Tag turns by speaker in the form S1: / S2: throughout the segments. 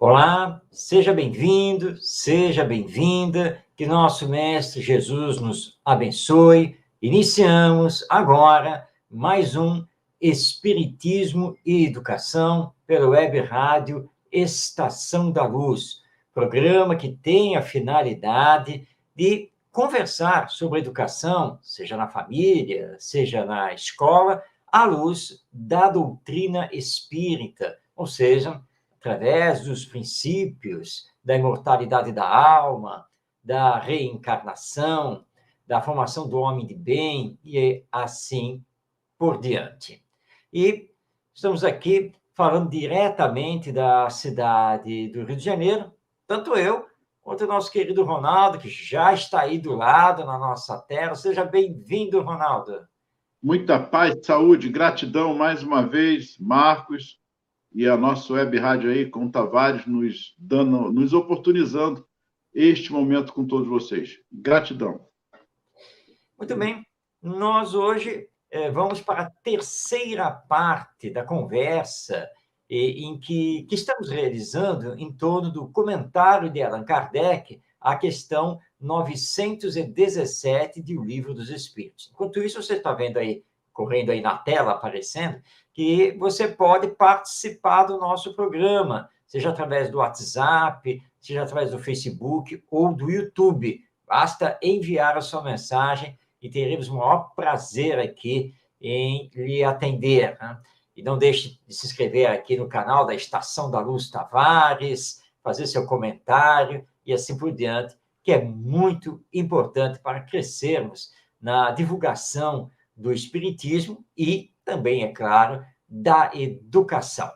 S1: Olá, seja bem-vindo, seja bem-vinda, que nosso Mestre Jesus nos abençoe. Iniciamos agora mais um Espiritismo e Educação pela Web Rádio Estação da Luz, programa que tem a finalidade de conversar sobre educação, seja na família, seja na escola, à luz da doutrina espírita, ou seja, através dos princípios da imortalidade da alma, da reencarnação, da formação do homem de bem e assim por diante. E estamos aqui falando diretamente da cidade do Rio de Janeiro, tanto eu quanto o nosso querido Ronaldo, que já está aí do lado na nossa tela. Seja bem-vindo, Ronaldo.
S2: Muita paz, saúde, gratidão mais uma vez, Marcos, e a nossa web rádio aí, com o Tavares, nos oportunizando este momento com todos vocês. Gratidão.
S1: Muito bem. Nós hoje vamos para a terceira parte da conversa em que estamos realizando em torno do comentário de Allan Kardec à questão 917 de O Livro dos Espíritos. Enquanto isso, você está vendo aí, correndo aí na tela, aparecendo, que você pode participar do nosso programa, seja através do WhatsApp, seja através do Facebook ou do YouTube. Basta enviar a sua mensagem e teremos o maior prazer aqui em lhe atender. Né? E não deixe de se inscrever aqui no canal da Estação da Luz Tavares, fazer seu comentário e assim por diante, que é muito importante para crescermos na divulgação do Espiritismo e também, é claro, da educação.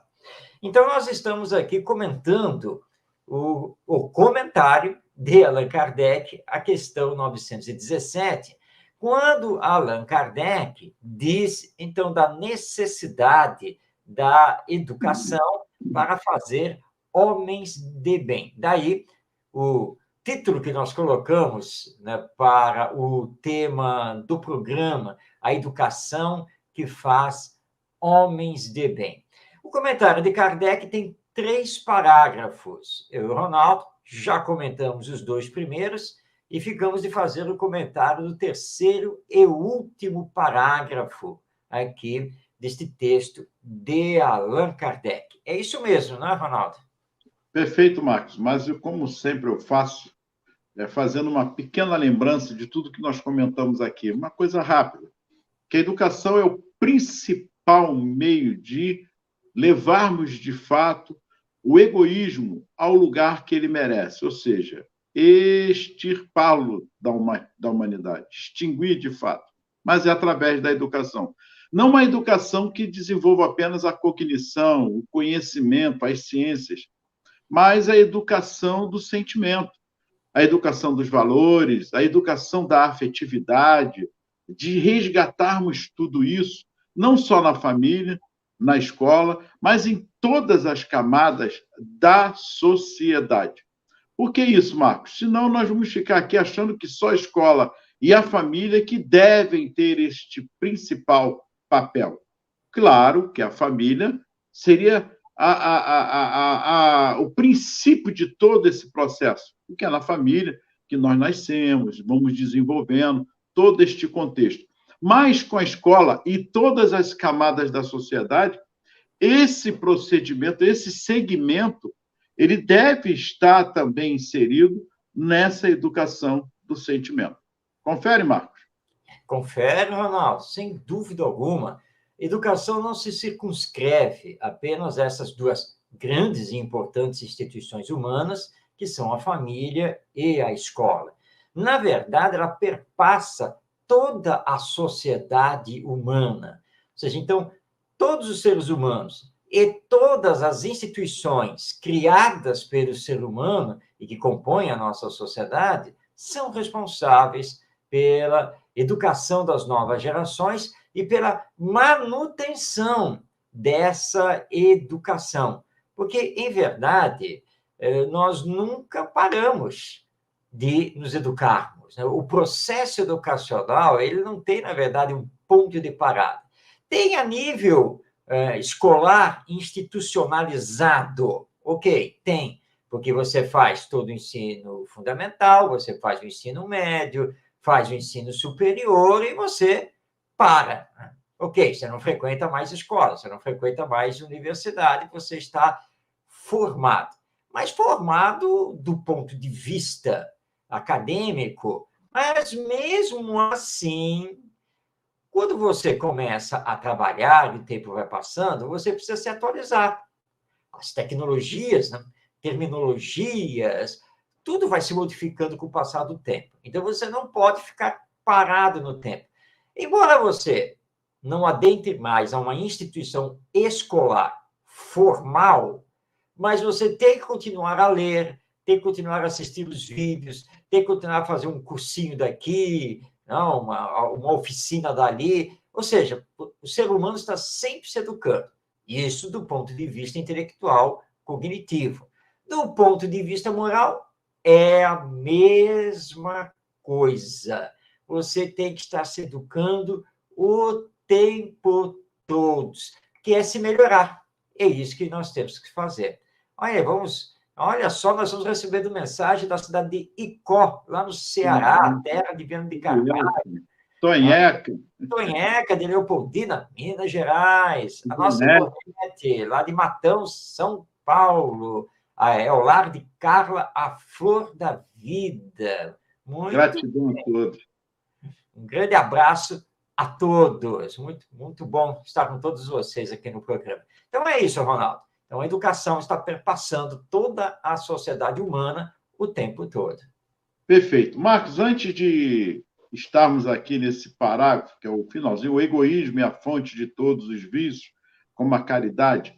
S1: Então, nós estamos aqui comentando o comentário de Allan Kardec, a questão 917, quando Allan Kardec diz, então, da necessidade da educação para fazer homens de bem. Daí, o título que nós colocamos, né, para o tema do programa, a educação que faz homens de bem. O comentário de Kardec tem 3 parágrafos. Eu e o Ronaldo já comentamos os 2 primeiros e ficamos de fazer o comentário do terceiro e último parágrafo aqui deste texto de Allan Kardec. É isso mesmo, não é, Ronaldo?
S2: Perfeito, Marcos. Mas, como sempre eu faço, fazendo uma pequena lembrança de tudo que nós comentamos aqui, uma coisa rápida, que a educação é o principal meio de levarmos, de fato, o egoísmo ao lugar que ele merece, ou seja, extirpá-lo da humanidade, extinguir de fato, mas é através da educação. Não uma educação que desenvolva apenas a cognição, o conhecimento, as ciências, mas a educação do sentimento, a educação dos valores, a educação da afetividade, de resgatarmos tudo isso, não só na família, na escola, mas em todas as camadas da sociedade. Por que isso, Marcos? Senão nós vamos ficar aqui achando que só a escola e a família que devem ter este principal papel. Claro que a família seria o princípio de todo esse processo, porque é na família que nós nascemos, vamos desenvolvendo todo este contexto. Mas com a escola e todas as camadas da sociedade, esse procedimento, esse segmento, ele deve estar também inserido nessa educação do sentimento. Confere, Marcos?
S1: Confere, Ronaldo, sem dúvida alguma. Educação não se circunscreve apenas a essas 2 grandes e importantes instituições humanas, que são a família e a escola. Na verdade, ela perpassa toda a sociedade humana. Ou seja, então, todos os seres humanos e todas as instituições criadas pelo ser humano e que compõem a nossa sociedade são responsáveis pela educação das novas gerações e pela manutenção dessa educação. Porque, em verdade, nós nunca paramos de nos educarmos. O processo educacional, ele não tem, na verdade, um ponto de parada. Tem a nível escolar institucionalizado, Ok, tem, porque você faz todo o ensino fundamental, você faz o ensino médio, faz o ensino superior e você para. Ok, você não frequenta mais escola, você não frequenta mais universidade, você está formado. Mas formado do ponto de vista acadêmico, mas mesmo assim, quando você começa a trabalhar e o tempo vai passando, você precisa se atualizar. As tecnologias, né? Terminologias, tudo vai se modificando com o passar do tempo. Então, você não pode ficar parado no tempo. Embora você não adentre mais a uma instituição escolar formal, mas você tem que continuar a ler, tem que continuar a assistir os vídeos, tem que continuar a fazer um cursinho daqui, não, uma oficina dali. Ou seja, o ser humano está sempre se educando. Isso do ponto de vista intelectual, cognitivo. Do ponto de vista moral, é a mesma coisa. Você tem que estar se educando o tempo todo, que é se melhorar. É isso que nós temos que fazer. Olha só, nós estamos recebendo mensagem da cidade de Icó, lá no Ceará, terra de Viana de Carvalho.
S2: Tonheca.
S1: Tonheca de Leopoldina, Minas Gerais. A nossa Ivonete, lá de Matão, São Paulo. É o lar de Carla, a flor da vida.
S2: Gratidão a todos.
S1: Um grande abraço a todos. Muito, muito bom estar com todos vocês aqui no programa. Então é isso, Ronaldo. Então a educação está perpassando toda a sociedade humana o tempo todo.
S2: Perfeito. Marcos, antes de estarmos aqui nesse parágrafo, que é o finalzinho, o egoísmo é a fonte de todos os vícios, como a caridade,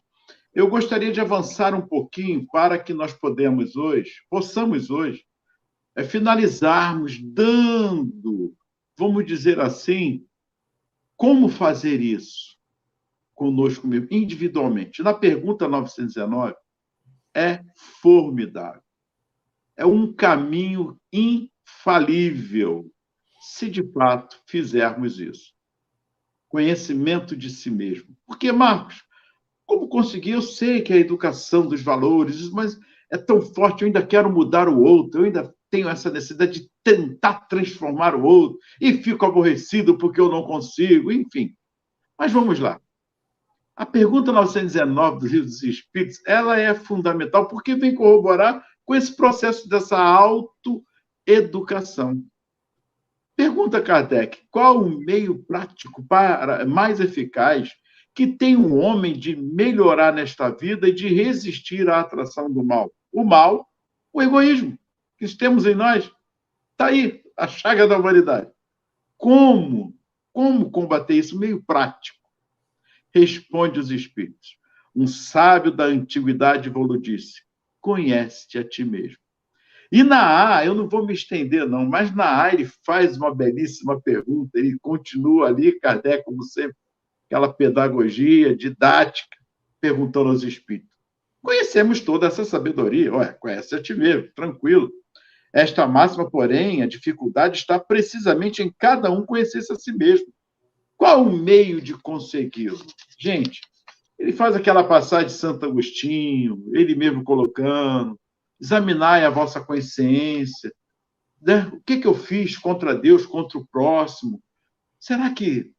S2: eu gostaria de avançar um pouquinho para que nós possamos hoje, finalizarmos dando, vamos dizer assim, como fazer isso conosco mesmo, individualmente. Na pergunta 919, é formidável. É um caminho infalível, se de fato fizermos isso. Conhecimento de si mesmo. Porque, Marcos, como conseguir? Eu sei que a educação dos valores, mas é tão forte, eu ainda quero mudar o outro, eu ainda tenho essa necessidade de tentar transformar o outro, e fico aborrecido porque eu não consigo, enfim. Mas vamos lá. A pergunta 919 do Livro dos Espíritos, ela é fundamental porque vem corroborar com esse processo dessa autoeducação. Pergunta Kardec, qual o meio prático mais eficaz que tem um homem de melhorar nesta vida e de resistir à atração do mal? O mal, o egoísmo, que temos em nós. Está aí, a chaga da humanidade. Como combater isso? Meio prático. Responde os espíritos. Um sábio da antiguidade vos disse: conhece-te a ti mesmo. E na A, eu não vou me estender, não, mas na A ele faz uma belíssima pergunta, ele continua ali, Kardec, como sempre, aquela pedagogia didática, perguntando aos espíritos. Conhecemos toda essa sabedoria, conhece a ti mesmo, tranquilo. Esta máxima, porém, a dificuldade está precisamente em cada um conhecer-se a si mesmo. Qual o meio de consegui-lo? Gente, ele faz aquela passagem de Santo Agostinho, ele mesmo colocando, examinai a vossa consciência, né? O que eu fiz contra Deus, contra o próximo? Será que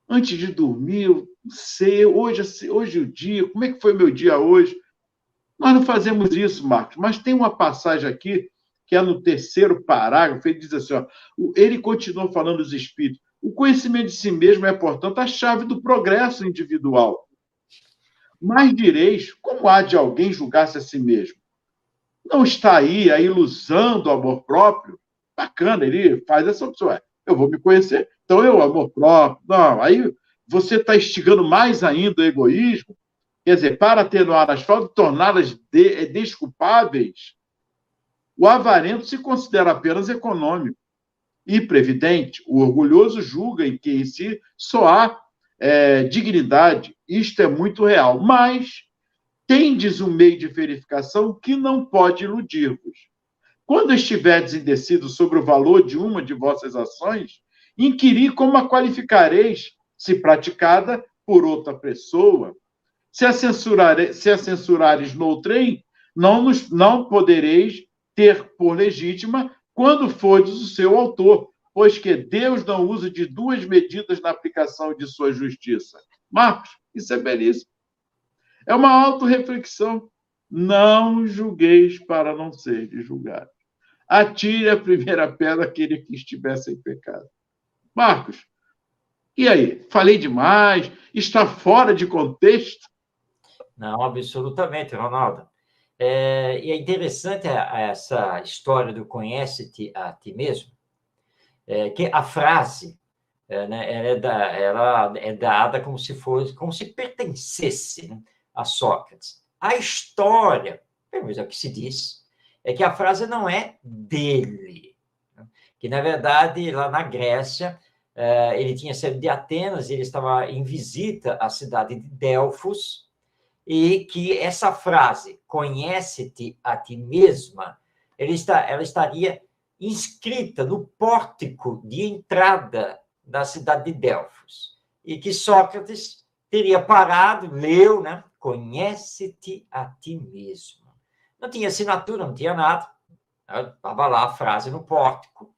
S2: antes de dormir, eu sei, hoje o dia, como é que foi o meu dia hoje? Nós não fazemos isso, Marcos, mas tem uma passagem aqui, que é no 3º parágrafo, ele diz assim, ele continua falando dos espíritos, o conhecimento de si mesmo é, portanto, a chave do progresso individual. Mas direis, como há de alguém julgar-se a si mesmo? Não está aí a ilusão do amor próprio? Bacana, ele faz essa opção. Eu vou me conhecer, então eu, amor próprio. Não, aí você está instigando mais ainda o egoísmo, quer dizer, para atenuar as faltas, torná-las desculpáveis. O avarento se considera apenas econômico e previdente. O orgulhoso julga em que em si só há dignidade. Isto é muito real, mas tendes um meio de verificação que não pode iludir-vos. Quando estiverdes indecisos sobre o valor de uma de vossas ações, inquiri como a qualificareis, se praticada por outra pessoa. Se a censurares noutrem, não podereis ter por legítima quando fordes o seu autor, pois que Deus não usa de duas medidas na aplicação de sua justiça. Marcos, isso é belíssimo. É uma autorreflexão. Não julgueis para não ser julgados. Atire a primeira pedra aquele que estivesse em pecado. Marcos, e aí? Falei demais? Está fora de contexto?
S1: Não, absolutamente, Ronaldo. E é interessante essa história do conhece-te a ti mesmo, que a frase, né, ela é dada como se fosse, como se pertencesse, né, a Sócrates. A história, pelo menos é o que se diz, é que a frase não é dele, né? Que, na verdade, lá na Grécia, ele tinha saído de Atenas, ele estava em visita à cidade de Delfos, e que essa frase, conhece-te a ti mesma, ela estaria inscrita no pórtico de entrada da cidade de Delfos, e que Sócrates teria parado, leu, né? Conhece-te a ti mesmo. Não tinha assinatura, não tinha nada, estava lá a frase no pórtico,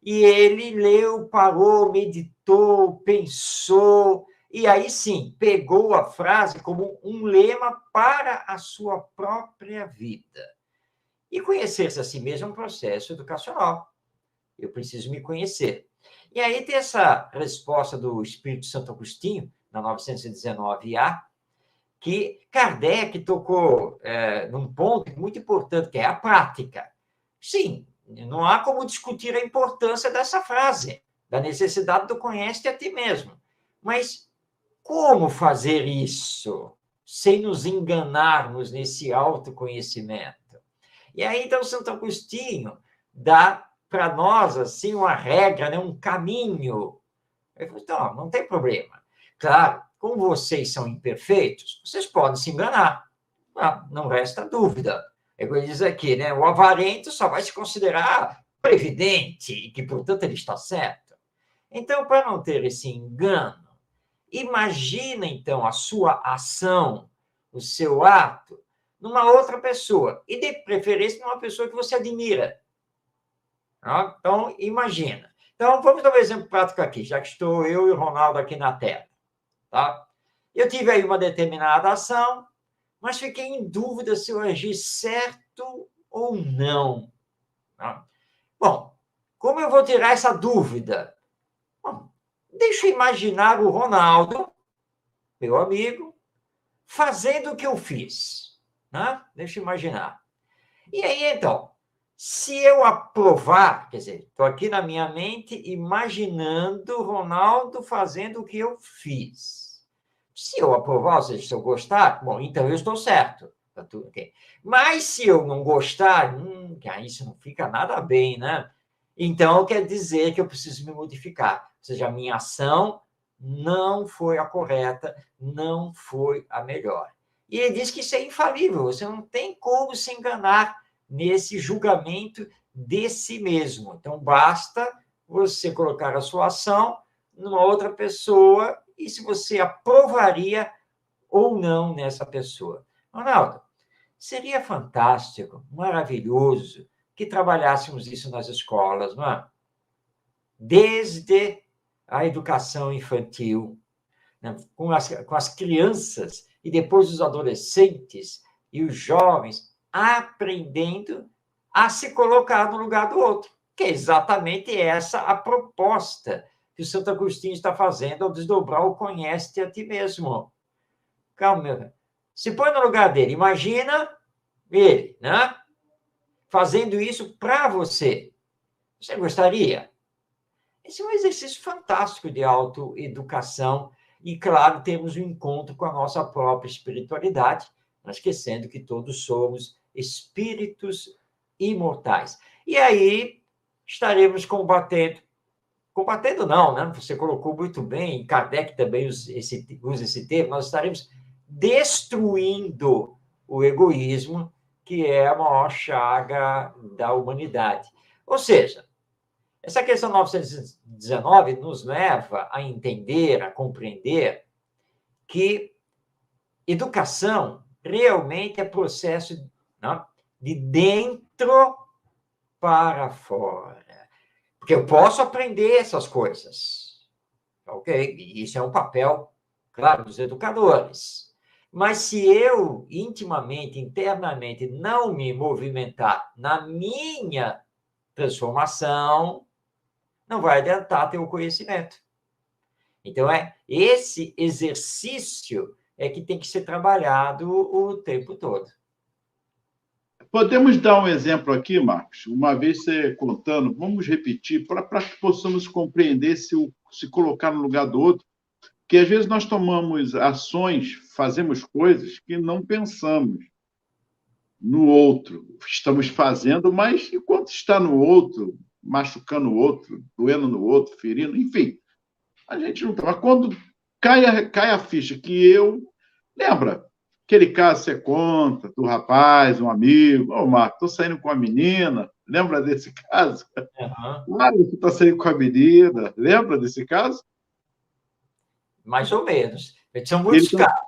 S1: e ele leu, parou, meditou, pensou, e aí sim, pegou a frase como um lema para a sua própria vida. E conhecer-se a si mesmo é um processo educacional. Eu preciso me conhecer. E aí tem essa resposta do Espírito Santo Agostinho, na 919A, que Kardec tocou num ponto muito importante, que é a prática. Sim, não há como discutir a importância dessa frase, da necessidade do conhece-te a ti mesmo. Mas como fazer isso sem nos enganarmos nesse autoconhecimento? E aí, então, Santo Agostinho dá para nós, assim, uma regra, né, um caminho. Ele falou, então, não tem problema. Claro, como vocês são imperfeitos, vocês podem se enganar. Não resta dúvida. É o que ele diz aqui, né? O avarento só vai se considerar previdente e que, portanto, ele está certo. Então, para não ter esse engano, imagina, então, a sua ação, o seu ato, numa outra pessoa, e de preferência numa pessoa que você admira. Tá? Então, imagina. Então, vamos dar um exemplo prático aqui, já que estou eu e o Ronaldo aqui na tela. Tá? Eu tive aí uma determinada ação, mas fiquei em dúvida se eu agi certo ou não. Tá? Bom, como eu vou tirar essa dúvida? Bom, deixa eu imaginar o Ronaldo, meu amigo, fazendo o que eu fiz. Né? Deixa eu imaginar. E aí, então, se eu aprovar, quer dizer, estou aqui na minha mente imaginando o Ronaldo fazendo o que eu fiz. Se eu aprovar, ou seja, se eu gostar, bom, então eu estou certo. Tá tudo ok. Mas se eu não gostar, que aí isso não fica nada bem, né? Então, quer dizer que eu preciso me modificar. Ou seja, a minha ação não foi a correta, não foi a melhor. E ele diz que isso é infalível, você não tem como se enganar nesse julgamento de si mesmo. Então, basta você colocar a sua ação numa outra pessoa e se você aprovaria ou não nessa pessoa. Ronaldo, seria fantástico, maravilhoso que trabalhássemos isso nas escolas, não é? Desde a educação infantil, né? com as crianças e depois os adolescentes e os jovens aprendendo a se colocar no lugar do outro, que é exatamente essa a proposta que o Santo Agostinho está fazendo ao desdobrar o conhece-te a ti mesmo. Calma, meu. Se põe no lugar dele, imagina ele, né? Fazendo isso para você. Você gostaria? Esse é um exercício fantástico de autoeducação e, claro, temos um encontro com a nossa própria espiritualidade, não esquecendo que todos somos espíritos imortais. E aí estaremos combatendo não, né? Você colocou muito bem, Kardec também usa esse termo, nós estaremos destruindo o egoísmo, que é a maior chaga da humanidade. Ou seja, essa questão 919 nos leva a entender, a compreender que educação realmente é processo, né? De dentro para fora. Porque eu posso aprender essas coisas, ok? E isso é um papel, claro, dos educadores. Mas se eu, intimamente, internamente, não me movimentar na minha transformação, não vai adiantar ter o conhecimento. Então, esse exercício é que tem que ser trabalhado o tempo todo.
S2: Podemos dar um exemplo aqui, Marcos? Uma vez você contando, vamos repetir, para que possamos compreender se colocar no lugar do outro, que às vezes nós tomamos ações, fazemos coisas que não pensamos no outro. Estamos fazendo, mas enquanto está no outro, machucando o outro, doendo no outro, ferindo, enfim, a gente não está. Mas quando cai a ficha que eu. Lembra? Aquele caso que você conta do rapaz, um amigo, ô, Marco, estou saindo com a menina. Lembra desse caso?
S1: Uhum.
S2: Claro que está saindo com a menina. Lembra desse caso?
S1: Mais ou menos. São muitos casos.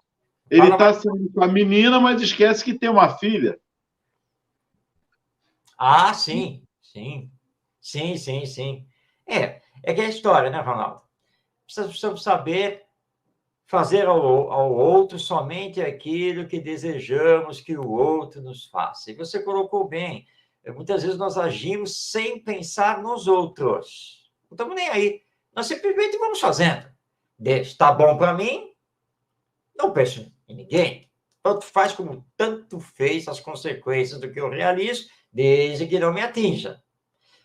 S2: Ele está saindo com a menina, mas esquece que tem uma filha.
S1: Ah, sim, sim. Sim, sim, sim. É que é a história, né, Ronaldo? Precisamos saber fazer ao outro somente aquilo que desejamos que o outro nos faça. E você colocou bem, muitas vezes nós agimos sem pensar nos outros. Não estamos nem aí. Nós simplesmente vamos fazendo. Está bom para mim, não penso em ninguém. Tanto faz como tanto fez as consequências do que eu realizo, desde que não me atinja.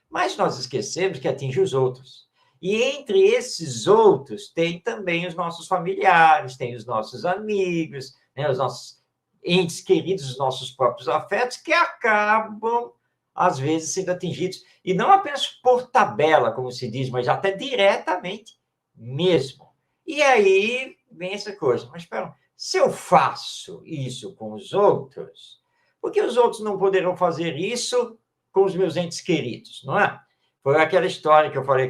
S1: Mas nós esquecemos que atinge os outros. E entre esses outros, tem também os nossos familiares, tem os nossos amigos, né, os nossos entes queridos, os nossos próprios afetos, que acabam, às vezes, sendo atingidos. E não apenas por tabela, como se diz, mas até diretamente mesmo. E aí vem essa coisa. Mas, espera, se eu faço isso com os outros, por que os outros não poderão fazer isso com os meus entes queridos, não é? Foi aquela história que eu falei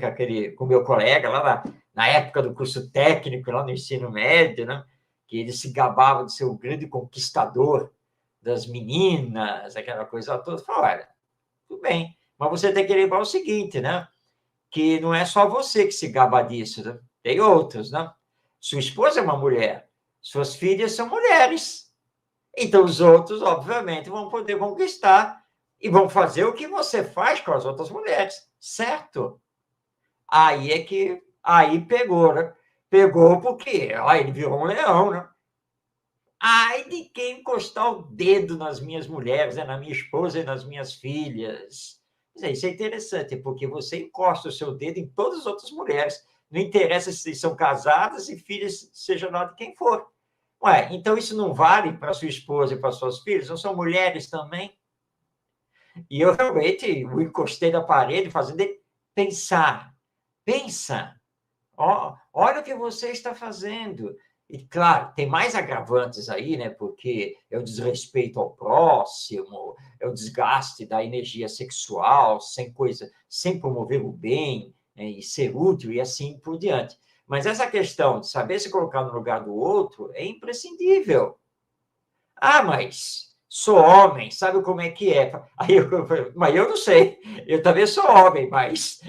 S1: com o meu colega lá na época do curso técnico, lá no ensino médio, né? Que ele se gabava de ser o grande conquistador das meninas, aquela coisa toda. Falei, olha, tudo bem, mas você tem que lembrar o seguinte, né? Que não é só você que se gaba disso, né? Tem outros, né? Sua esposa é uma mulher, suas filhas são mulheres. Então, os outros, obviamente, vão poder conquistar e vão fazer o que você faz com as outras mulheres, certo? Aí pegou, né? Pegou porque ele virou um leão, né? Ai de quem encostar o dedo nas minhas mulheres, na minha esposa e nas minhas filhas. Isso é interessante, porque você encosta o seu dedo em todas as outras mulheres. Não interessa se são casadas e filhas, seja lá de quem for. Ué, então isso não vale para sua esposa e para suas filhas? Não são mulheres também? E eu realmente o encostei na parede, fazendo ele pensar. Pensa, olha o que você está fazendo. E, claro, tem mais agravantes aí, né? Porque é o desrespeito ao próximo, é o desgaste da energia sexual, sem promover o bem, né, e ser útil, e assim por diante. Mas essa questão de saber se colocar no lugar do outro é imprescindível. Ah, mas sou homem, sabe como é que é? Mas eu não sei, eu também sou homem, mas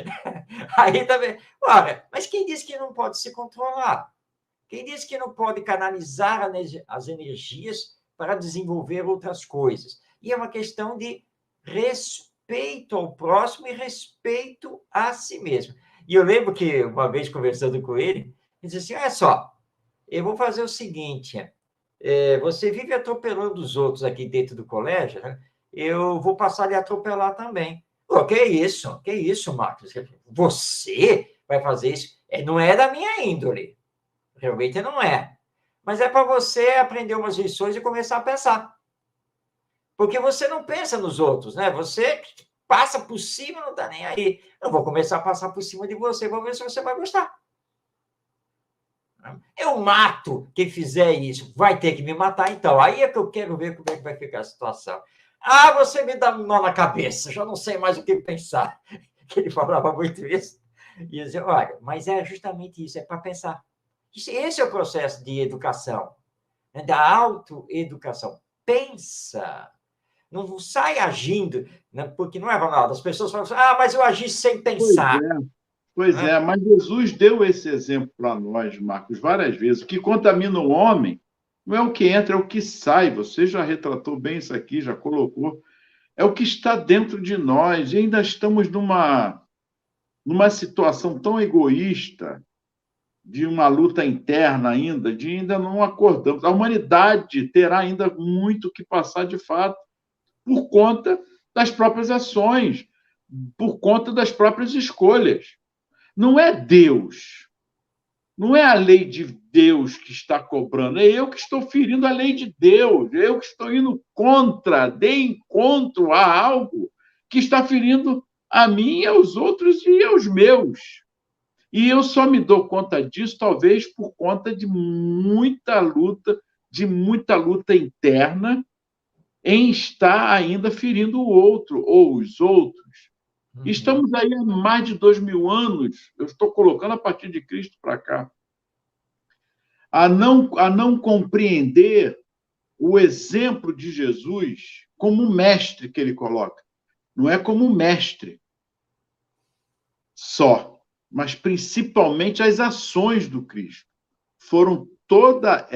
S1: aí também. Olha, mas quem disse que não pode se controlar? Quem disse que não pode canalizar as energias para desenvolver outras coisas? E é uma questão de respeito ao próximo e respeito a si mesmo. E eu lembro que, uma vez conversando com ele disse assim: olha só, eu vou fazer o seguinte: você vive atropelando os outros aqui dentro do colégio, né? Eu vou passar a lhe atropelar também. Pô, que isso? Que isso, Marcos? Você vai fazer isso? Não é da minha índole. Realmente não é. Mas é para você aprender umas lições e começar a pensar. Porque você não pensa nos outros, né? Você passa por cima, não está nem aí. Eu vou começar a passar por cima de você, vou ver se você vai gostar. Eu mato quem fizer isso. Vai ter que me matar, então. Aí é que eu quero ver como é que vai ficar a situação. Ah, você me dá um nó na cabeça, já não sei mais o que pensar. Ele falava muito isso. E eu dizia, olha, mas é justamente isso, é para pensar. Esse é o processo de educação, né? Da autoeducação. Pensa. Não sai agindo, né? Porque não é, Ronaldo? As pessoas falam assim, mas eu agi sem
S2: Pois
S1: pensar.
S2: é, pois
S1: Né?
S2: é, mas Jesus deu esse exemplo para nós, Marcos, várias vezes. O que contamina o homem não é o que entra, é o que sai. Você já retratou bem isso aqui, já colocou. É o que está dentro de nós. E ainda estamos numa situação tão egoísta, de uma luta interna ainda, de ainda não acordamos. A humanidade terá ainda muito que passar de fato, por conta das próprias ações, por conta das próprias escolhas. Não é Deus, não é a lei de Deus que está cobrando, é eu que estou ferindo a lei de Deus, é eu que estou indo de encontro a algo que está ferindo a mim e aos outros e aos meus. E eu só me dou conta disso, talvez, por conta de muita luta interna em estar ainda ferindo o outro ou os outros. Estamos aí há mais de 2000 anos, eu estou colocando a partir de Cristo para cá, a não compreender o exemplo de Jesus como mestre que ele coloca. Não é como mestre só, mas principalmente as ações do Cristo. Foram toda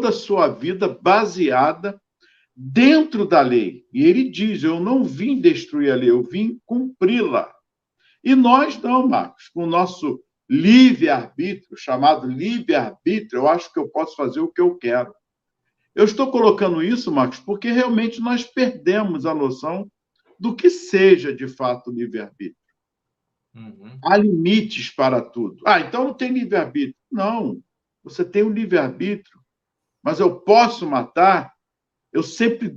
S2: a sua vida baseada dentro da lei. E ele diz: eu não vim destruir a lei, eu vim cumpri-la. E nós não, Marcos, com o nosso livre-arbítrio, chamado livre-arbítrio, eu acho que eu posso fazer o que eu quero. Eu estou colocando isso, Marcos, porque realmente nós perdemos a noção do que seja de fato livre-arbítrio. Há limites para tudo. Então não tem livre-arbítrio. Não, você tem um livre-arbítrio, mas eu posso matar. Eu sempre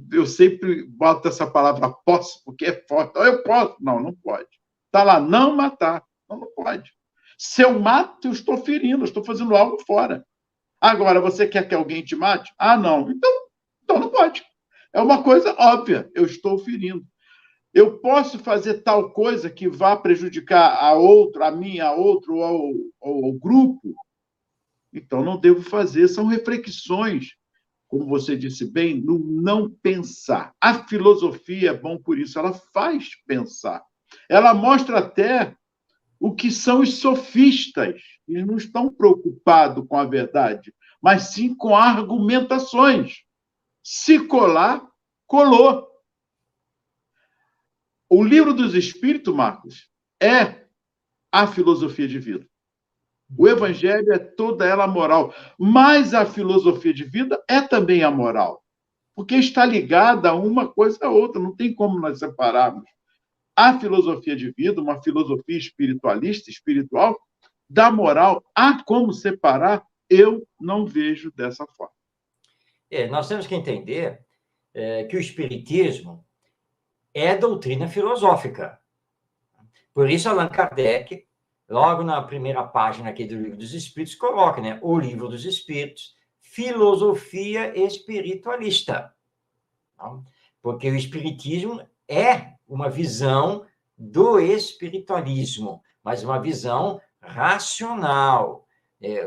S2: boto essa palavra posso, porque é forte. Eu posso. Não, não pode. Está lá, não matar. Não pode. Se eu mato, eu estou ferindo, eu estou fazendo algo fora. Agora, você quer que alguém te mate? Não. Então não pode. É uma coisa óbvia. Eu estou ferindo. Eu posso fazer tal coisa que vá prejudicar a outro, a mim, a outro, ou ao grupo? Então não devo fazer. São reflexões, como você disse bem, no não pensar. A filosofia é bom por isso, ela faz pensar. Ela mostra até o que são os sofistas. Eles não estão preocupados com a verdade, mas sim com argumentações. Se colar, colou. O Livro dos Espíritos, Marcos, é a filosofia de vida. O Evangelho é toda ela moral, mas a filosofia de vida é também a moral, porque está ligada a uma coisa a outra, não tem como nós separarmos. A filosofia de vida, uma filosofia espiritualista, espiritual, da moral, há como separar? Eu não vejo dessa forma.
S1: Nós temos que entender que o Espiritismo é doutrina filosófica. Por isso, Allan Kardec, logo na primeira página aqui do Livro dos Espíritos, coloca, né, o Livro dos Espíritos, filosofia espiritualista. Porque o Espiritismo é uma visão do espiritualismo, mas uma visão racional,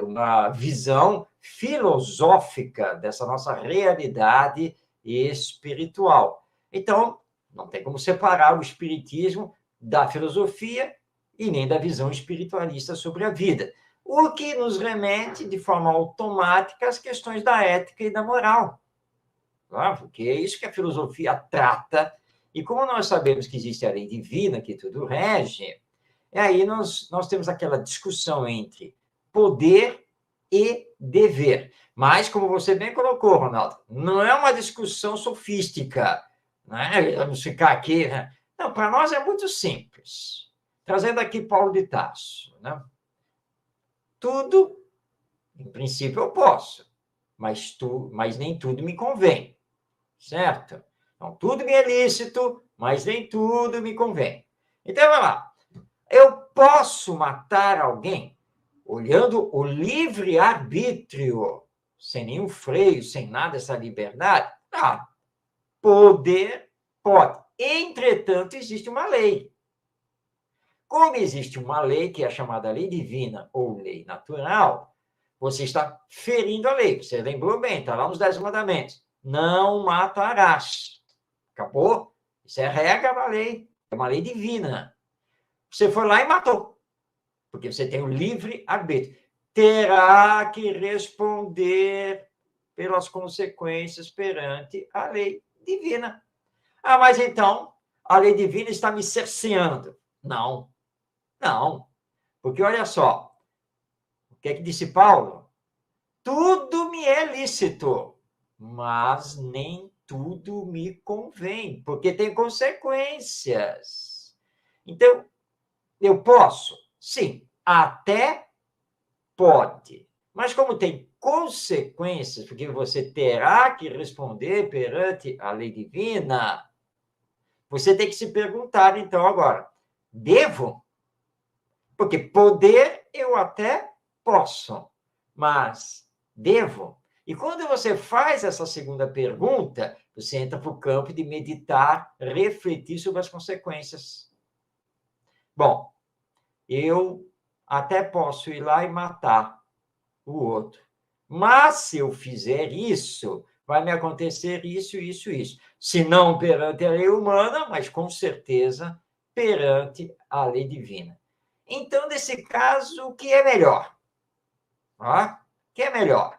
S1: uma visão filosófica dessa nossa realidade espiritual. Então, não tem como separar o espiritismo da filosofia e nem da visão espiritualista sobre a vida. O que nos remete, de forma automática, às questões da ética e da moral. Porque é isso que a filosofia trata. E como nós sabemos que existe a lei divina que tudo rege, aí nós temos aquela discussão entre poder e dever. Mas, como você bem colocou, Ronaldo, não é uma discussão sofística. Né? Vamos ficar aqui. Né? Não, para nós é muito simples. Trazendo aqui Paulo de Tarso. Né? Tudo, em princípio, eu posso, mas nem tudo me convém. Certo? Então, tudo me é lícito, mas nem tudo me convém. Então, vamos lá. Eu posso matar alguém olhando o livre-arbítrio, sem nenhum freio, sem nada, essa liberdade? Poder, pode. Entretanto, existe uma lei. Como existe uma lei, que é a chamada lei divina ou lei natural, você está ferindo a lei. Você lembrou bem, está lá nos 10 mandamentos. Não matarás. Acabou. Isso é regra da lei. É uma lei divina. Você foi lá e matou. Porque você tem o livre-arbítrio. Terá que responder pelas consequências perante a lei divina. Ah, mas então, a lei divina está me cerceando. Não, não. Porque olha só, o que é que disse Paulo? Tudo me é lícito, mas nem tudo me convém, porque tem consequências. Então, eu posso? Sim, até pode. Mas como tem consequências, porque você terá que responder perante a lei divina, você tem que se perguntar, então, agora, devo? Porque poder eu até posso, mas devo? E quando você faz essa segunda pergunta, você entra para o campo de meditar, refletir sobre as consequências. Bom, eu até posso ir lá e matar o outro. Mas se eu fizer isso, vai me acontecer isso, isso, isso. Se não perante a lei humana, mas com certeza perante a lei divina. Então, nesse caso, o que é melhor? O que é melhor?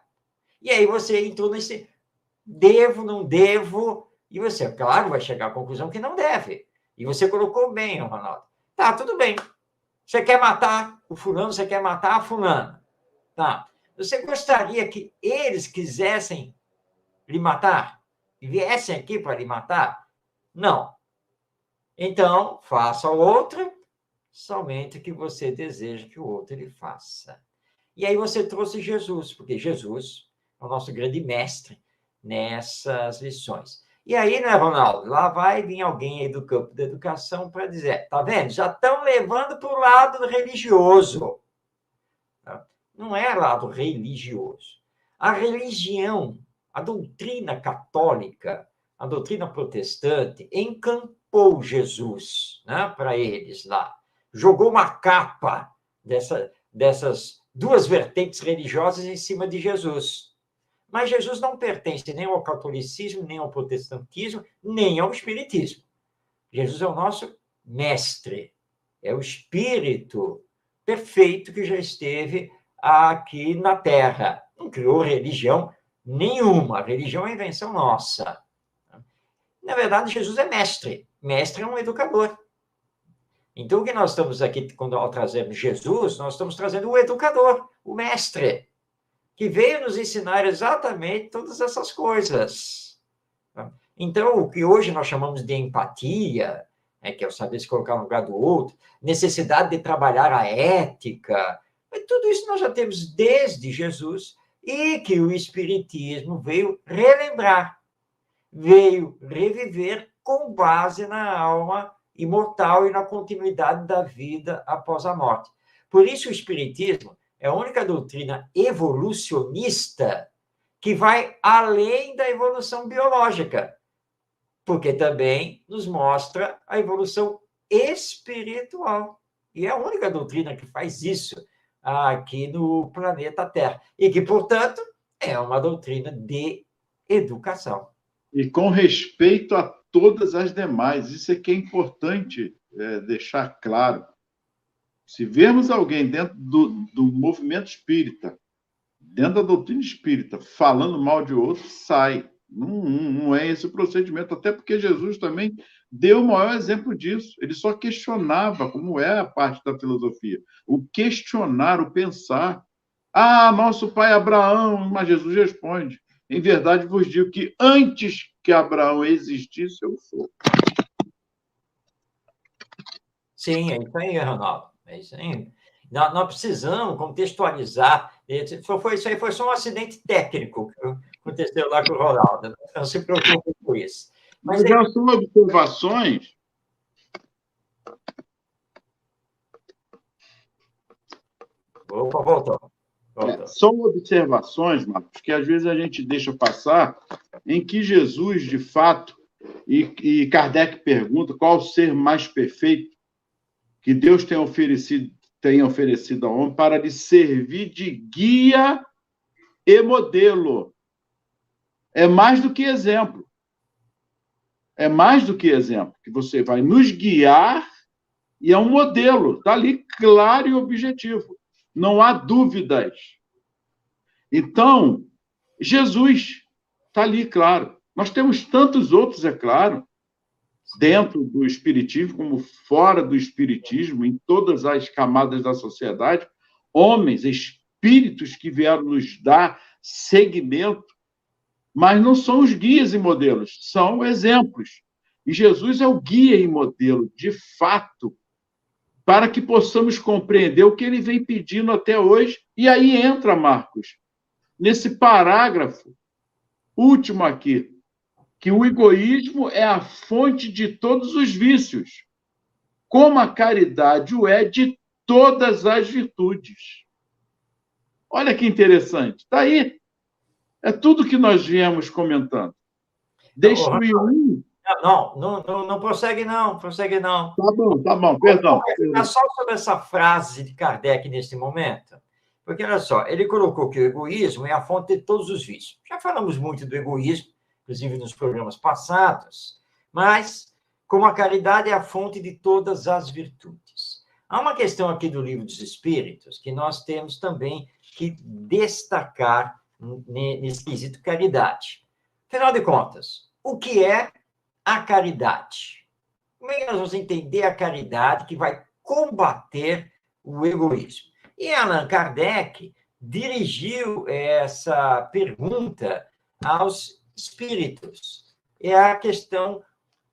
S1: E aí você entrou nesse devo, não devo, e você, claro, vai chegar à conclusão que não deve. E você colocou bem, Ronaldo. Tá, tudo bem. Você quer matar o fulano, você quer matar a fulana. Tá. Você gostaria que eles quisessem lhe matar? E viessem aqui para lhe matar? Não. Então, faça ao outro somente o que você deseja que o outro lhe faça. E aí você trouxe Jesus, porque Jesus é o nosso grande mestre nessas lições. E aí, né, Ronaldo? Lá vai vir alguém aí do campo da educação para dizer, tá vendo? Já estão levando para o lado religioso. Não é lado religioso. A religião, a doutrina católica, a doutrina protestante, encampou Jesus, né, para eles lá. Jogou uma capa dessas duas vertentes religiosas em cima de Jesus. Mas Jesus não pertence nem ao catolicismo, nem ao protestantismo, nem ao espiritismo. Jesus é o nosso mestre, é o espírito perfeito que já esteve aqui na Terra. Não criou religião nenhuma, a religião é invenção nossa. Na verdade, Jesus é mestre. Mestre é um educador. Então, o que nós estamos aqui, quando trazemos Jesus, nós estamos trazendo o educador, o mestre, que veio nos ensinar exatamente todas essas coisas. Então, o que hoje nós chamamos de empatia, que é o saber se colocar no lugar do outro, necessidade de trabalhar a ética, tudo isso nós já temos desde Jesus e que o Espiritismo veio relembrar, veio reviver com base na alma imortal e na continuidade da vida após a morte. Por isso, o Espiritismo é a única doutrina evolucionista que vai além da evolução biológica, porque também nos mostra a evolução espiritual. E é a única doutrina que faz isso aqui no planeta Terra. E que, portanto, é uma doutrina de educação.
S2: E com respeito a todas as demais. Isso é que é importante deixar claro. Se vermos alguém dentro do movimento espírita, dentro da doutrina espírita, falando mal de outro, sai. Não é esse o procedimento, até porque Jesus também deu o maior exemplo disso. Ele só questionava, como é a parte da filosofia, o questionar, o pensar. Ah, nosso pai Abraão, mas Jesus responde, em verdade vos digo que antes que Abraão existisse, eu sou.
S1: Sim, é isso aí, Ronaldo. É isso aí. Nós precisamos contextualizar. Isso aí foi só um acidente técnico que aconteceu lá com o Ronaldo. Não se preocupe com isso.
S2: Mas já são observações.
S1: Opa, voltou.
S2: São observações, Marcos, que às vezes a gente deixa passar, em que Jesus, de fato, e Kardec pergunta qual o ser mais perfeito que Deus tem oferecido ao homem para lhe servir de guia e modelo. É mais do que exemplo. é mais do que exemplo, que você vai nos guiar e é um modelo, está ali claro e objetivo. Não há dúvidas. Então, Jesus está ali, claro. Nós temos tantos outros, é claro, dentro do espiritismo como fora do espiritismo, em todas as camadas da sociedade, homens, espíritos que vieram nos dar seguimento, mas não são os guias e modelos, são exemplos. E Jesus é o guia e modelo, de fato, para que possamos compreender o que ele vem pedindo até hoje. E aí entra, Marcos, nesse parágrafo último aqui, que o egoísmo é a fonte de todos os vícios, como a caridade o é de todas as virtudes. Olha que interessante. Está aí. É tudo que nós viemos comentando. Destruir um...
S1: Não prossegue, não.
S2: Tá bom, perdão.
S1: É só sobre essa frase de Kardec nesse momento. Porque, olha só, ele colocou que o egoísmo é a fonte de todos os vícios. Já falamos muito do egoísmo, inclusive nos programas passados, mas como a caridade é a fonte de todas as virtudes. Há uma questão aqui do Livro dos Espíritos que nós temos também que destacar nesse quesito caridade. Afinal de contas, o que é a caridade? Como é que nós vamos entender a caridade que vai combater o egoísmo? E Allan Kardec dirigiu essa pergunta aos espíritos. É a questão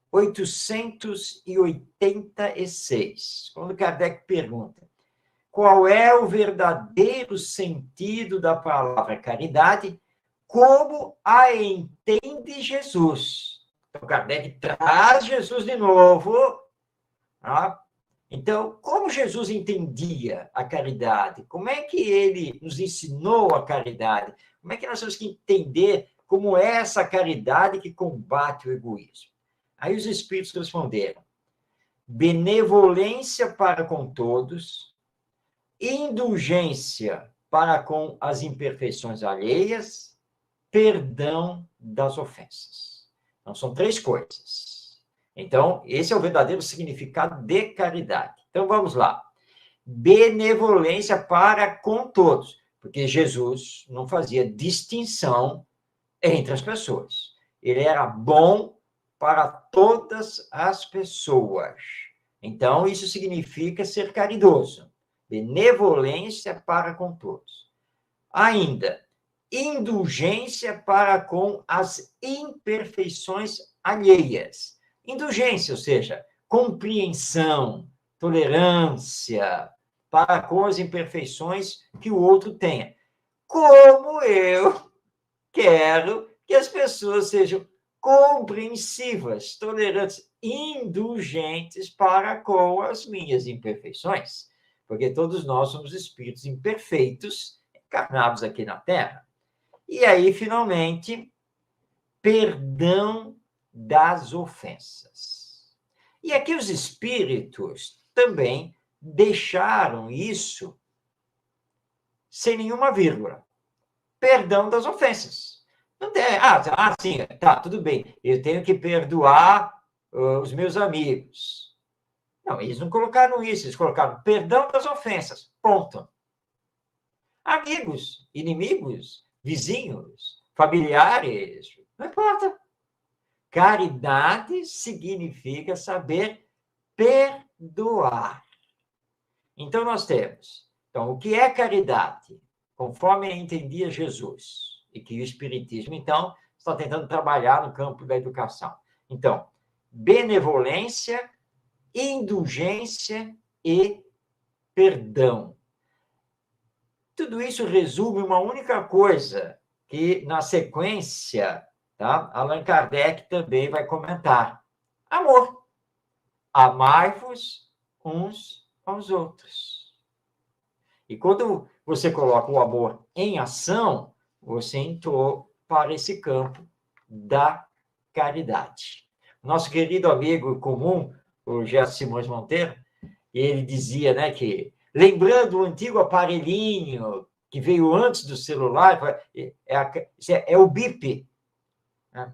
S1: 886, quando Kardec pergunta: qual é o verdadeiro sentido da palavra caridade? Como a entende Jesus? Então, Kardec traz Jesus de novo. Tá? Então, como Jesus entendia a caridade? Como é que ele nos ensinou a caridade? Como é que nós temos que entender como é essa caridade que combate o egoísmo? Aí os espíritos responderam: benevolência para com todos, indulgência para com as imperfeições alheias, perdão das ofensas. Então, são três coisas. Então, esse é o verdadeiro significado de caridade. Então, vamos lá. Benevolência para com todos, porque Jesus não fazia distinção entre as pessoas. Ele era bom para todas as pessoas. Então, isso significa ser caridoso. Benevolência para com todos. Ainda, indulgência para com as imperfeições alheias. Indulgência, ou seja, compreensão, tolerância para com as imperfeições que o outro tenha. Como eu quero que as pessoas sejam compreensivas, tolerantes, indulgentes para com as minhas imperfeições, porque todos nós somos espíritos imperfeitos, encarnados aqui na Terra. E aí, finalmente, perdão das ofensas. E aqui os espíritos também deixaram isso sem nenhuma vírgula. Perdão das ofensas. Não tem, sim, tá, tudo bem. Eu tenho que perdoar os meus amigos. Não, eles não colocaram isso, eles colocaram perdão das ofensas. Ponto. Amigos, inimigos, vizinhos, familiares, não importa. Caridade significa saber perdoar. Então, nós temos. Então, o que é caridade? Conforme entendia Jesus, e que o Espiritismo, então, está tentando trabalhar no campo da educação. Então, benevolência, indulgência e perdão. Tudo isso resume uma única coisa, que na sequência, tá, Allan Kardec também vai comentar: amor. Amai-vos uns aos outros. E quando você coloca o amor em ação, você entrou para esse campo da caridade. Nosso querido amigo comum, o Gerson Simões Monteiro, ele dizia, né, que, lembrando o antigo aparelhinho que veio antes do celular, é o bip. Né?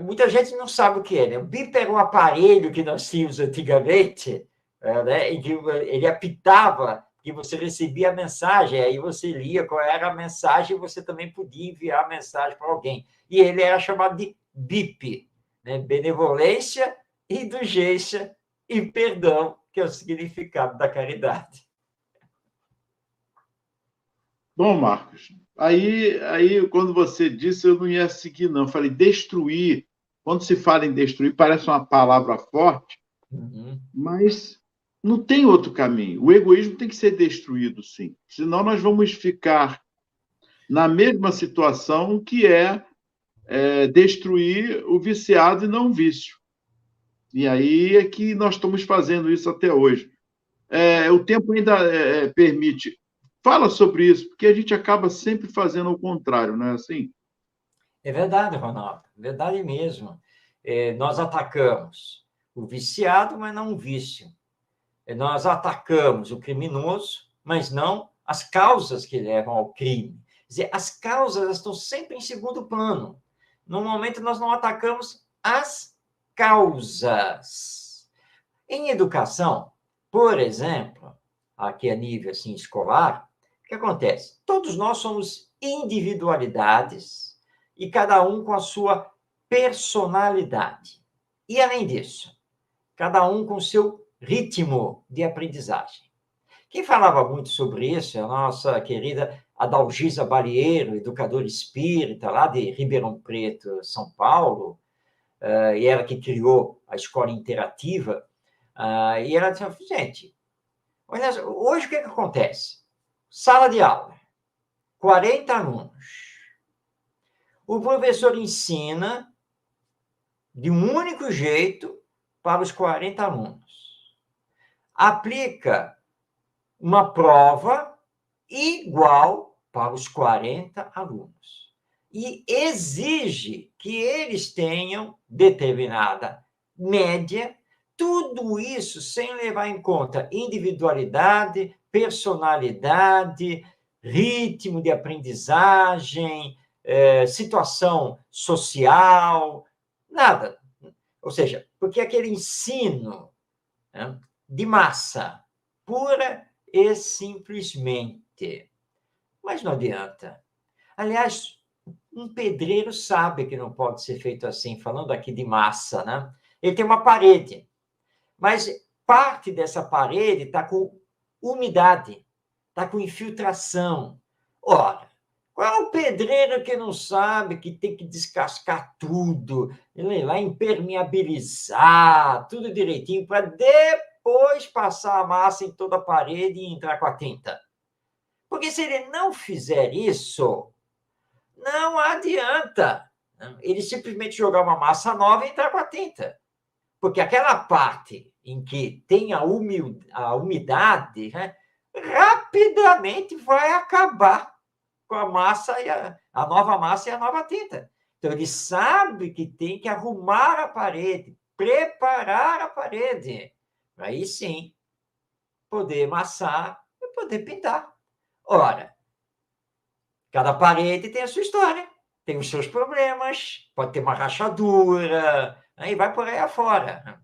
S1: Muita gente não sabe o que é, né? O bip era um aparelho que nós tínhamos antigamente, né, em que ele apitava e você recebia a mensagem, aí você lia qual era a mensagem e você também podia enviar a mensagem para alguém. E ele era chamado de bip, né? Benevolência, indulgência e perdão, que é o significado da caridade.
S2: Bom, Marcos, aí quando você disse, eu não ia seguir, não. Eu falei, destruir. Quando se fala em destruir, parece uma palavra forte,
S1: Uhum.
S2: mas não tem outro caminho. O egoísmo tem que ser destruído, sim. Senão nós vamos ficar na mesma situação que é destruir o viciado e não o vício. E aí é que nós estamos fazendo isso até hoje. O tempo ainda permite. Fala sobre isso, porque a gente acaba sempre fazendo o contrário, não é assim?
S1: É verdade, Ronaldo, verdade mesmo. Nós atacamos o viciado, mas não o vício. Nós atacamos o criminoso, mas não as causas que levam ao crime. Quer dizer, as causas estão sempre em segundo plano. No momento, nós não atacamos as causas. Em educação, por exemplo, aqui a nível assim, escolar, o que acontece? Todos nós somos individualidades e cada um com a sua personalidade. E, além disso, cada um com o seu ritmo de aprendizagem. Quem falava muito sobre isso é a nossa querida Adalgisa Balieiro, educadora espírita lá de Ribeirão Preto, São Paulo, e ela que criou a escola interativa. E ela disse, gente, olha, hoje o que acontece? Sala de aula, 40 alunos. O professor ensina de um único jeito para os 40 alunos. Aplica uma prova igual para os 40 alunos. E exige que eles tenham determinada média, tudo isso sem levar em conta individualidade, personalidade, ritmo de aprendizagem, situação social, nada. Ou seja, porque aquele ensino, né, de massa, pura e simplesmente. Mas não adianta. Aliás, um pedreiro sabe que não pode ser feito assim, falando aqui de massa, né? Ele tem uma parede, mas parte dessa parede está com umidade, está com infiltração. Ora, qual é o pedreiro que não sabe que tem que descascar tudo, ele lá impermeabilizar tudo direitinho para depois passar a massa em toda a parede e entrar com a tinta? Porque se ele não fizer isso, não adianta ele simplesmente jogar uma massa nova e entrar com a tinta. Porque aquela parte em que tem a umidade, né, rapidamente vai acabar com a massa e a nova massa e a nova tinta. Então, ele sabe que tem que arrumar a parede, preparar a parede, para aí sim poder amassar e poder pintar. Ora, cada parede tem a sua história, tem os seus problemas, pode ter uma rachadura, aí vai por aí afora.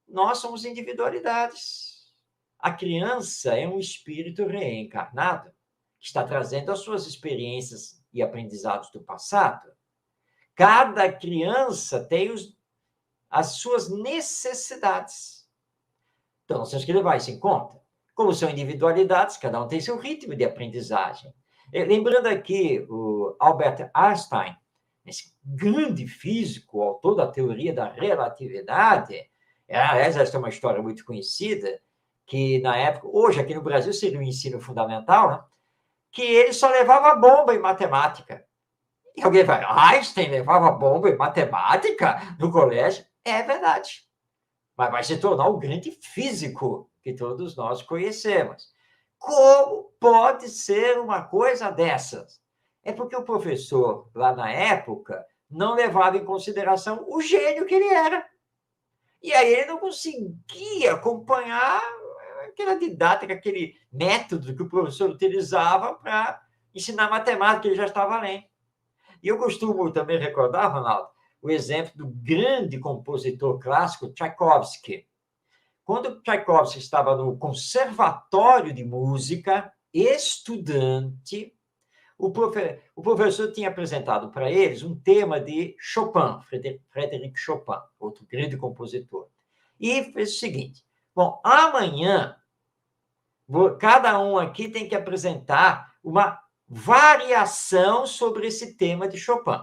S1: Nós somos individualidades. A criança é um espírito reencarnado que está trazendo as suas experiências e aprendizados do passado. Cada criança tem as suas necessidades. Então, nós temos que levar isso em conta. Como são individualidades, cada um tem seu ritmo de aprendizagem. Lembrando aqui o Albert Einstein, esse grande físico, autor da teoria da relatividade. Aliás, essa é uma história muito conhecida, que na época, hoje aqui no Brasil seria o ensino fundamental, né? Que ele só levava bomba em matemática. E alguém vai, Einstein levava bomba em matemática no colégio? É verdade. Mas vai se tornar o grande físico que todos nós conhecemos. Como pode ser uma coisa dessas? É porque o professor, lá na época, não levava em consideração o gênio que ele era. E aí ele não conseguia acompanhar aquela didática, aquele método que o professor utilizava para ensinar matemática, ele já estava além. E eu costumo também recordar, Ronaldo, o exemplo do grande compositor clássico Tchaikovsky. Quando Tchaikovsky estava no Conservatório de Música, estudante, o professor tinha apresentado para eles um tema de Chopin, Frédéric Chopin, outro grande compositor. E fez o seguinte: bom, amanhã, cada um aqui tem que apresentar uma variação sobre esse tema de Chopin.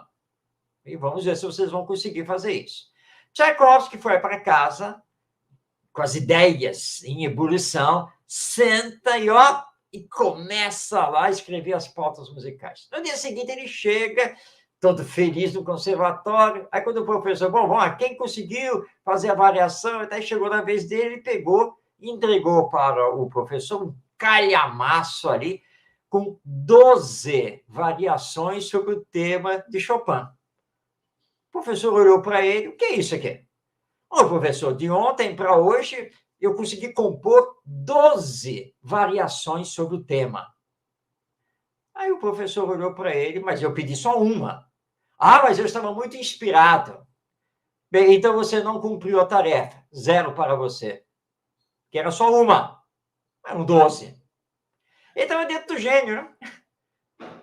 S1: E vamos ver se vocês vão conseguir fazer isso. Tchaikovsky foi para casa, com as ideias em ebulição, senta e começa lá a escrever as pautas musicais. No dia seguinte, ele chega, todo feliz no conservatório. Aí, quando o professor, bom, quem conseguiu fazer a variação, até chegou na vez dele, ele pegou e entregou para o professor um calhamaço ali, com 12 variações sobre o tema de Chopin. O professor olhou para ele, o que é isso aqui? Ô, professor, de ontem para hoje, eu consegui compor 12 variações sobre o tema. Aí o professor olhou para ele, mas eu pedi só uma. Ah, mas eu estava muito inspirado. Bem, então você não cumpriu a tarefa. 0 para você. Que era só uma. Eram 12. Ele estava dentro do gênio, né?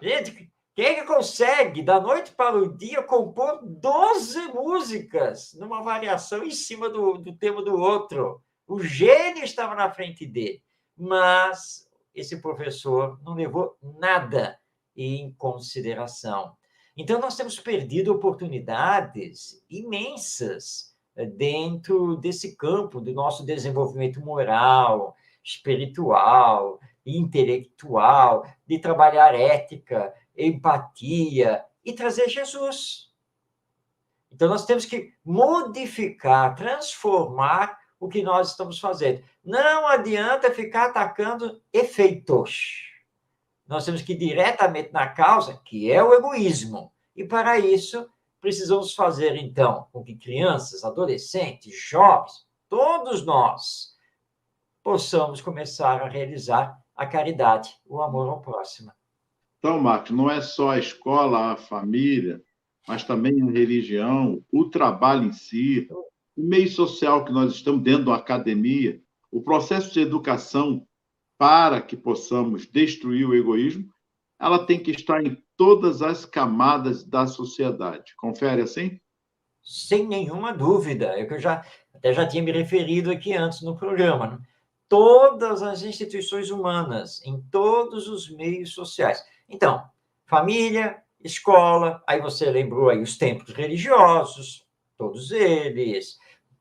S1: Gente, quem é que consegue, da noite para o dia, compor 12 músicas numa variação em cima do tema do outro? O gênio estava na frente dele, mas esse professor não levou nada em consideração. Então, nós temos perdido oportunidades imensas dentro desse campo do nosso desenvolvimento moral, espiritual, intelectual, de trabalhar ética, empatia e trazer Jesus. Então, nós temos que modificar, transformar o que nós estamos fazendo. Não adianta ficar atacando efeitos. Nós temos que ir diretamente na causa, que é o egoísmo. E, para isso, precisamos fazer, então, com que crianças, adolescentes, jovens, todos nós, possamos começar a realizar a caridade, o amor ao próximo.
S2: Então, Marcos, não é só a escola, a família, mas também a religião, o trabalho em si, o meio social que nós estamos dentro da academia, o processo de educação para que possamos destruir o egoísmo, ela tem que estar em todas as camadas da sociedade. Confere assim?
S1: Sem nenhuma dúvida. É que eu já tinha me referido aqui antes no programa, né? Todas as instituições humanas, em todos os meios sociais. Então, família, escola, aí você lembrou aí os templos religiosos, todos eles,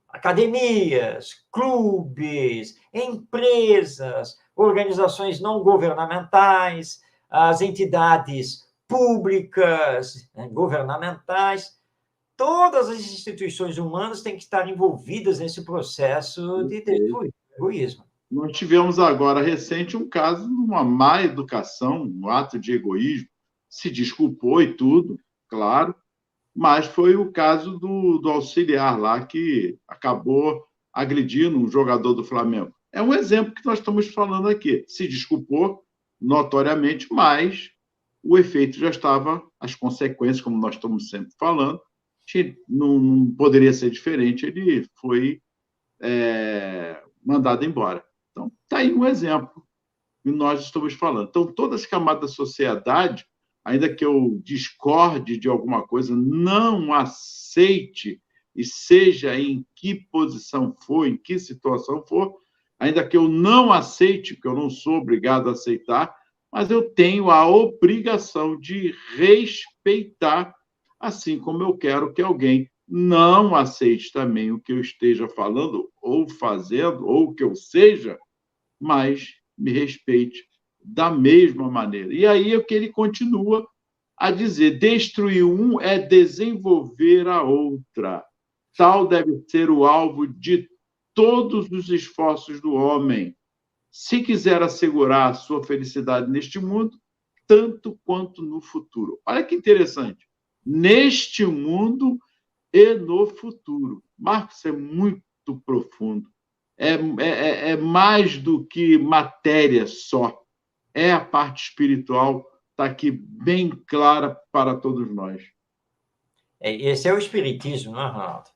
S1: academias, clubes, empresas, organizações não governamentais, as entidades públicas, governamentais, todas as instituições humanas têm que estar envolvidas nesse processo de destruir o egoísmo.
S2: Nós tivemos agora, recente, um caso de uma má educação, um ato de egoísmo, se desculpou e tudo, claro, mas foi o caso do auxiliar lá que acabou agredindo um jogador do Flamengo. É um exemplo que nós estamos falando aqui. Se desculpou, notoriamente, mas o efeito já estava, as consequências, como nós estamos sempre falando, não poderia ser diferente, ele foi mandado embora. Então, está aí um exemplo que nós estamos falando. Então, todas as camadas da sociedade, ainda que eu discorde de alguma coisa, não aceite, e seja em que posição for, em que situação for, ainda que eu não aceite, porque eu não sou obrigado a aceitar, mas eu tenho a obrigação de respeitar, assim como eu quero que alguém não aceite também o que eu esteja falando, ou fazendo, ou o que eu seja, mas me respeite da mesma maneira. E aí é que ele continua a dizer: destruir um é desenvolver a outra. Tal deve ser o alvo de todos os esforços do homem, se quiser assegurar a sua felicidade neste mundo, tanto quanto no futuro. Olha que interessante. Neste mundo e no futuro. Marcos, é muito profundo. É mais do que matéria só. É a parte espiritual, está aqui bem clara para todos nós.
S1: Esse é o espiritismo, não é, Ronaldo?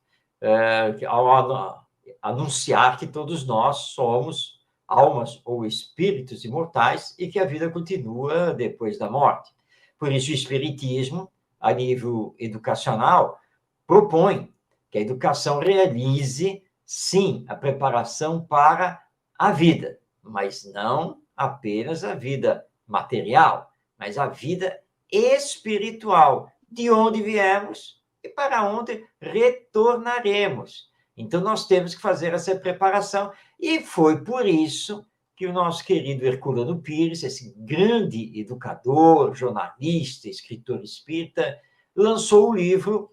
S1: Ao anunciar que todos nós somos almas ou espíritos imortais e que a vida continua depois da morte. Por isso, o espiritismo, a nível educacional, propõe que a educação realize, sim, a preparação para a vida, mas não apenas a vida material, mas a vida espiritual, de onde viemos e para onde retornaremos. Então, nós temos que fazer essa preparação, e foi por isso que o nosso querido Herculano Pires, esse grande educador, jornalista, escritor espírita, lançou o livro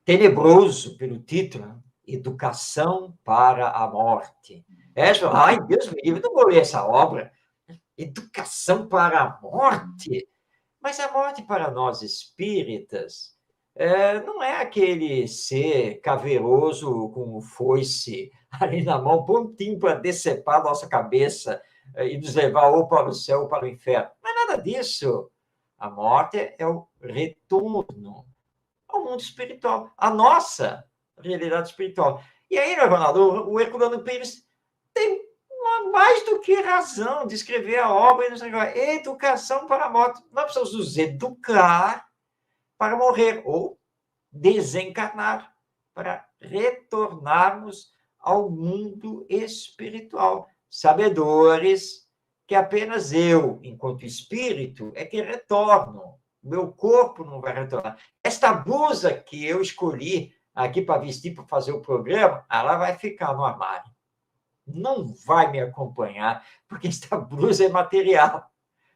S1: tenebroso pelo título, Educação para a Morte. Ai, Deus me livre, não vou ler essa obra. Educação para a Morte? Mas a morte para nós espíritas não é aquele ser caveroso com foice ali na mão, prontinho para decepar a nossa cabeça e nos levar ou para o céu ou para o inferno. Não é nada disso. A morte é o retorno ao mundo espiritual, a nossa realidade espiritual. E aí, né, Ronaldo, o Herculano Pires tem mais do que razão de escrever a obra Educação para a Morte. Nós precisamos nos educar para morrer, ou desencarnar, para retornarmos ao mundo espiritual. Sabedores que apenas eu, enquanto espírito, é que retorno. Meu corpo não vai retornar. Esta blusa que eu escolhi aqui para vestir, para fazer o programa, ela vai ficar no armário. Não vai me acompanhar, porque esta blusa é material.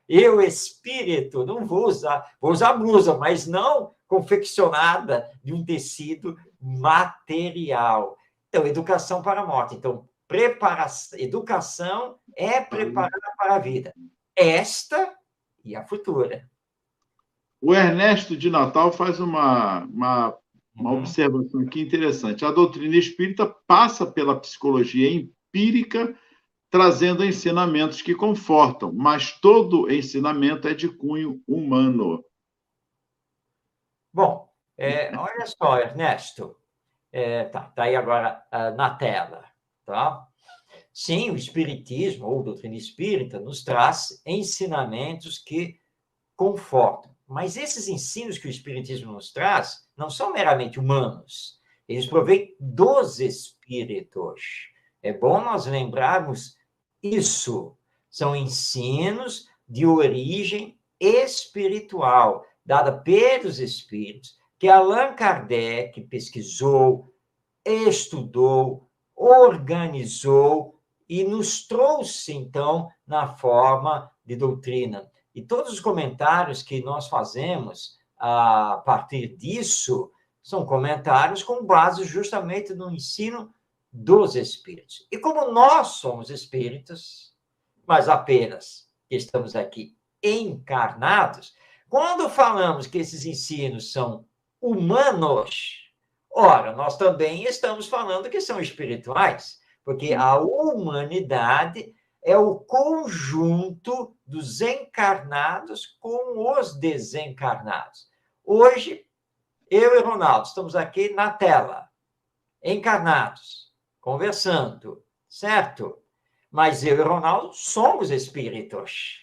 S1: Eu, espírito, não vou usar blusa, mas não confeccionada de um tecido material. Então, educação para a morte. Então, educação é preparar para a vida. Esta e a futura.
S2: O Ernesto de Natal faz uma observação aqui interessante. A doutrina espírita passa pela psicologia empírica, trazendo ensinamentos que confortam, mas todo ensinamento é de cunho humano.
S1: Bom, olha só, Ernesto, tá aí agora na tela, tá? Sim, o Espiritismo, ou doutrina espírita, nos traz ensinamentos que confortam. Mas esses ensinos que o Espiritismo nos traz não são meramente humanos. Eles provêm dos espíritos. É bom nós lembrarmos isso. São ensinos de origem espiritual, dada pelos espíritos, que Allan Kardec pesquisou, estudou, organizou e nos trouxe, então, na forma de doutrina. E todos os comentários que nós fazemos a partir disso são comentários com base justamente no ensino dos espíritos. E como nós somos espíritos, mas apenas estamos aqui encarnados, quando falamos que esses ensinos são humanos, ora, nós também estamos falando que são espirituais, porque a humanidade é o conjunto dos encarnados com os desencarnados. Hoje, eu e Ronaldo estamos aqui na tela, encarnados, conversando, certo? Mas eu e Ronaldo somos espíritos.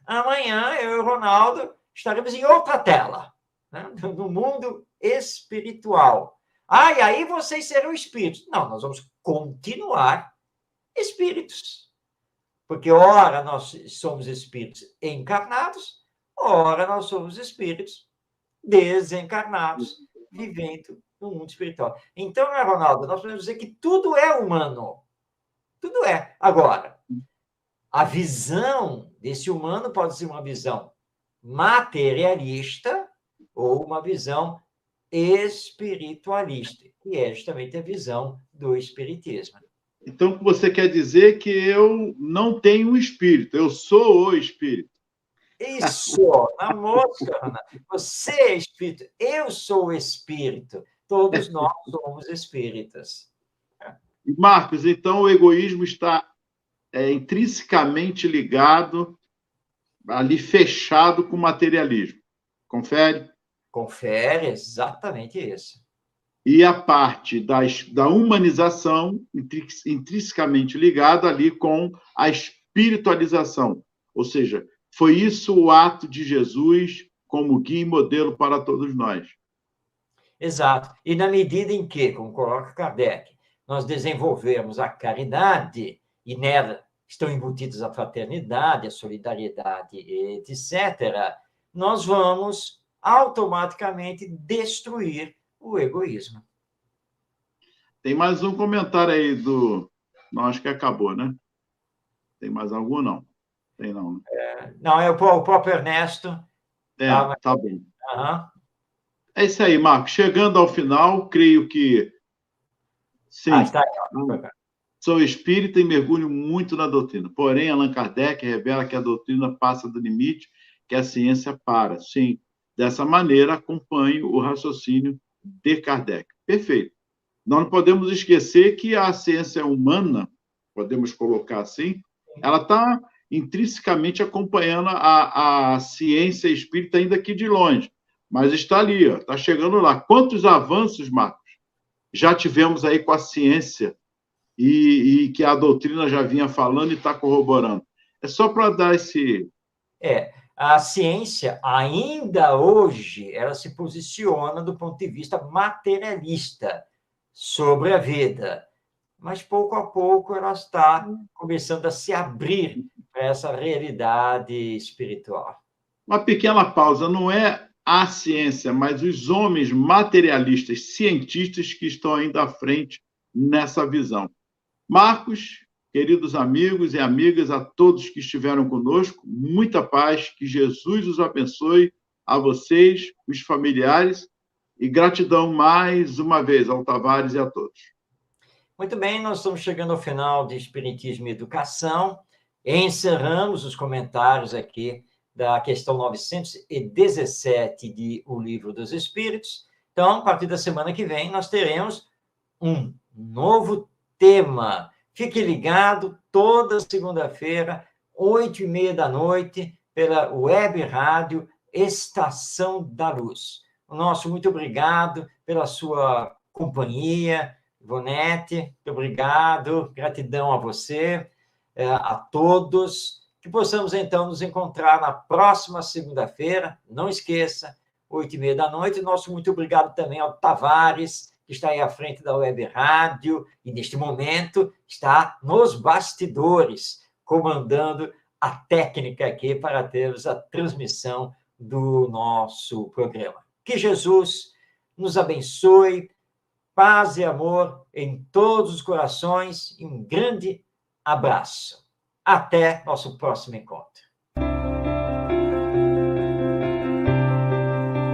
S1: Amanhã, eu e Ronaldo estaremos em outra tela, né? No mundo espiritual. E aí vocês serão espíritos. Não, nós vamos continuar espíritos. Porque, ora, nós somos espíritos encarnados, ora, nós somos espíritos desencarnados, vivendo no mundo espiritual. Então, né, Ronaldo, nós podemos dizer que tudo é humano. Tudo é. Agora, a visão desse humano pode ser uma visão materialista ou uma visão espiritualista, que é justamente a visão do espiritismo.
S2: Então, o que você quer dizer é que eu não tenho um espírito, eu sou o espírito.
S1: Isso, na mosca, Ana. Você é espírito, eu sou o espírito. Todos nós somos espíritas.
S2: Marcos, então o egoísmo está intrinsecamente ligado, ali fechado com o materialismo. Confere?
S1: Confere, exatamente isso.
S2: E a parte da humanização, intrinsecamente ligada ali com a espiritualização. Ou seja, foi isso o ato de Jesus como guia e modelo para todos nós.
S1: Exato. E na medida em que, como coloca Kardec, nós desenvolvermos a caridade, e nela estão embutidas a fraternidade, a solidariedade, etc., nós vamos automaticamente destruir o egoísmo.
S2: Tem mais um comentário aí do... Não, acho que acabou, né? Tem mais algum? Não. Tem não, né?
S1: Não, é o próprio Ernesto.
S2: Tá bom.
S1: Uhum.
S2: É isso aí, Marcos. Chegando ao final, creio que sim.
S1: Está aí.
S2: Sou espírita e mergulho muito na doutrina. Porém, Allan Kardec revela que a doutrina passa do limite que a ciência para. Sim, dessa maneira, acompanho o raciocínio de Kardec. Perfeito. Nós não podemos esquecer que a ciência humana, podemos colocar assim, ela está intrinsecamente acompanhando a ciência espírita, ainda que de longe, mas está ali, está chegando lá. Quantos avanços, Marcos, já tivemos aí com a ciência e que a doutrina já vinha falando e está corroborando? É só para dar esse...
S1: A ciência, ainda hoje, ela se posiciona do ponto de vista materialista sobre a vida, mas pouco a pouco ela está começando a se abrir para essa realidade espiritual.
S2: Uma pequena pausa, não é a ciência, mas os homens materialistas, cientistas que estão ainda à frente nessa visão. Marcos, queridos amigos e amigas, a todos que estiveram conosco, muita paz, que Jesus os abençoe, a vocês, os familiares, e gratidão mais uma vez ao Tavares e a todos.
S1: Muito bem, nós estamos chegando ao final de Espiritismo e Educação. Encerramos os comentários aqui da questão 917 de O Livro dos Espíritos. Então, a partir da semana que vem, nós teremos um novo tema. Fique ligado, toda segunda-feira, 8h30 pela Web Rádio Estação da Luz. O nosso muito obrigado pela sua companhia, Ivonete, muito obrigado, gratidão a você, a todos. Que possamos, então, nos encontrar na próxima segunda-feira. Não esqueça, 8h30. Nosso muito obrigado também ao Tavares, que está aí à frente da Web Rádio e, neste momento, está nos bastidores, comandando a técnica aqui para termos a transmissão do nosso programa. Que Jesus nos abençoe, paz e amor em todos os corações e um grande abraço. Até nosso próximo encontro.